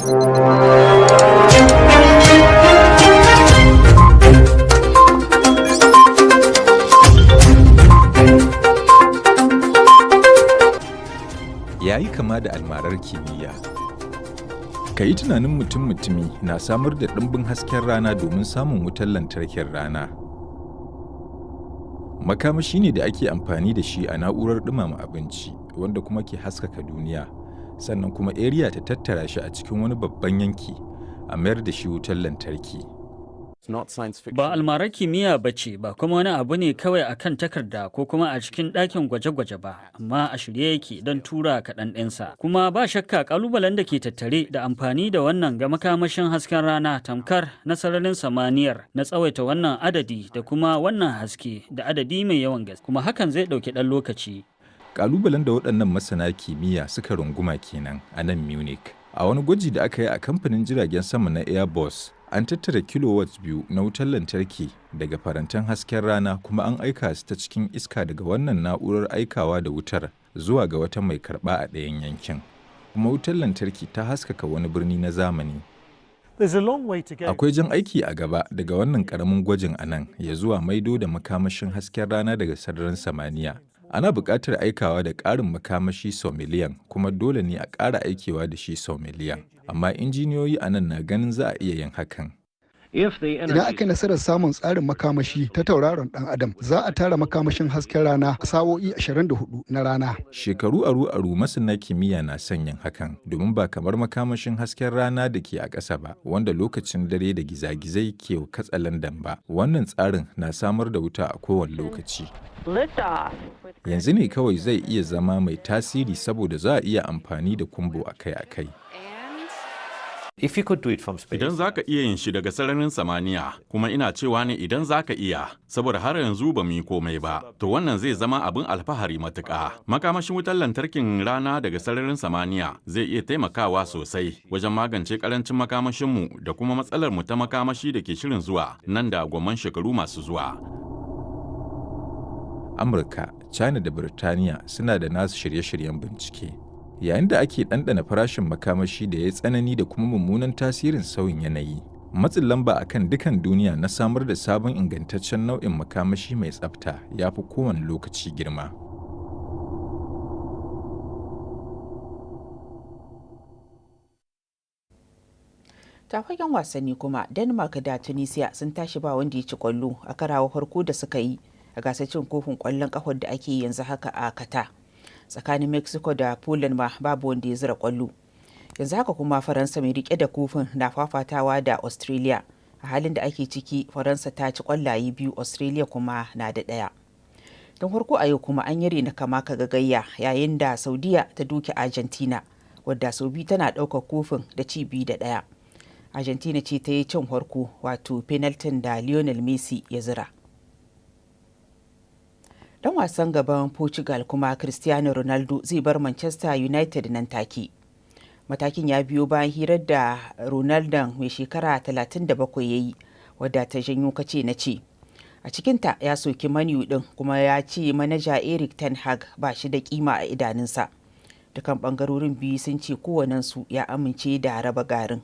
Ya yi kama da almarar kimiyya. Ka yi tunanin mutum-mutumi na samar da ɗimbin hasken rana domin samun wutar lantarkin rana. Makamashi ne da ake amfani da shi a na'urar ɗumama abinci, wanda kuma ke haskaka duniya, sannan kuma area ta tattara shi a cikin wani babban yanki, a mayar da shi wutar lantarki. Ba almarar kimiyya ba ce, ba kuma wani abu ne kawai a kan takarda ko kuma a cikin ɗakin gwaje-gwaje ba, amma a shirye yake don tura kaɗan ɗinsa. Kuma ba shakka ƙalubalen da ke tattare da amfani da wannan ga makamashin hasken rana tamkar na sararin samaniyar na tsawaita wannan adadi da kuma wannan haske da adadi mai yawan gaske, kuma hakan zai ɗauki ɗan lokaci. Ƙalubalen da waɗannan masana kimiyya suka runguma kenan a nan Munich. A wani gwaji da aka yi a kamfanin jiragen sama na Airbus, an tattara kilowatts 2 na wutar lantarki daga farantan hasken rana kuma an aika su ta cikin iska daga wannan na'urar aikawa da wutar zuwa ga wata mai karɓa a ɗayan yankin. Kuma wutar lantarki ta haskaka wani birni na zamani. Akwai jan aiki a gaba daga wannan ƙaramin gwajin a nan ya zuwa maido da makamashin hasken rana daga sararin samaniya. Ana buƙatar aikawa da ƙarin makamashi sau miliyan, kuma dole ne a ƙara aikewa da shi sau miliyan. Amma injiniyoyi a nan na ganin za a iya yin hakan. Idan aka yi nasarar samun tsarin makamashi ta tauraron ɗan Adam, za a tara makamashin hasken rana a sa'o'i 24 na rana. Shekaru aru-aru masana kimiyya na son yin hakan, domin ba kamar makamashin hasken rana da ke a ƙasa ba, wanda lokacin dare da gizagizai ke katsalandan ba. Wannan tsarin na samar da wuta a kowane lokaci. Yanzu ne kawai zai iya zama mai tasiri saboda za a iya amfani da kumbo akai-akai. Idan za ka iya yin shi daga sararin samaniya, kuma ina cewa ne idan za ka iya, saboda har yanzu ba mu yi komai ba, to wannan zai zama abin alfahari matuƙa. Makamashin wutar lantarkin rana daga sararin samaniya zai iya taimakawa sosai wajen magance ƙarancin makamashinmu da kuma matsalar mu ta makamashi da ke shirin zuwa nan da gwamman shekaru masu zuwa. Amurka, China da Birtaniya suna da nasu shirye-shiryen bincike. Yayin da ake ɗanɗana farashin makamashi da ya tsanani da kuma mummunan tasirin sauyin yanayi, matsin lamba a kan dukan duniya na samar da sabon ingantaccen nau'in makamashi mai tsafta ya fi kowane lokaci girma. Tafagen wasanni kuma, Denmark da Tunisia sun tashi ba wanda ya ci kwallo a karawa farko da suka yi a gasar cin kofin kwallon kafar da ake yanzu haka a Qatar. Tsakanin Mexico da Poland ma babu wanda ya zira kwallo. Yanzu haka kuma Faransa mai rike da kofin na fafatawa da Australia. A halin da ake ciki, Faransa ta ci kwallaye 2, Australia kuma na da 1. Don farko a yau kuma an yi rena kama ka gagayya yayin da Saudiya ta duke Argentina, wadda sau biyu tana ɗaukar kofin da ci 2 da 1. Argentina ce ta yi cin farko, wato penaltin da Lionel Messi ya zira. Dan wasan gaban Portugal kuma Cristiano Ronaldo zai bar Manchester United nan take. Matakin ya biyo bayan hirar da Ronaldo mai shekara 37 ya yi, wadda ta janyo kace na ce. A cikinta ya soki Man U din, kuma ya ce manaja Erik ten Hag ba shi da kima a idanunsa. Dukan bangarorin biyu sun ce kowanensu ya amince da raba garin.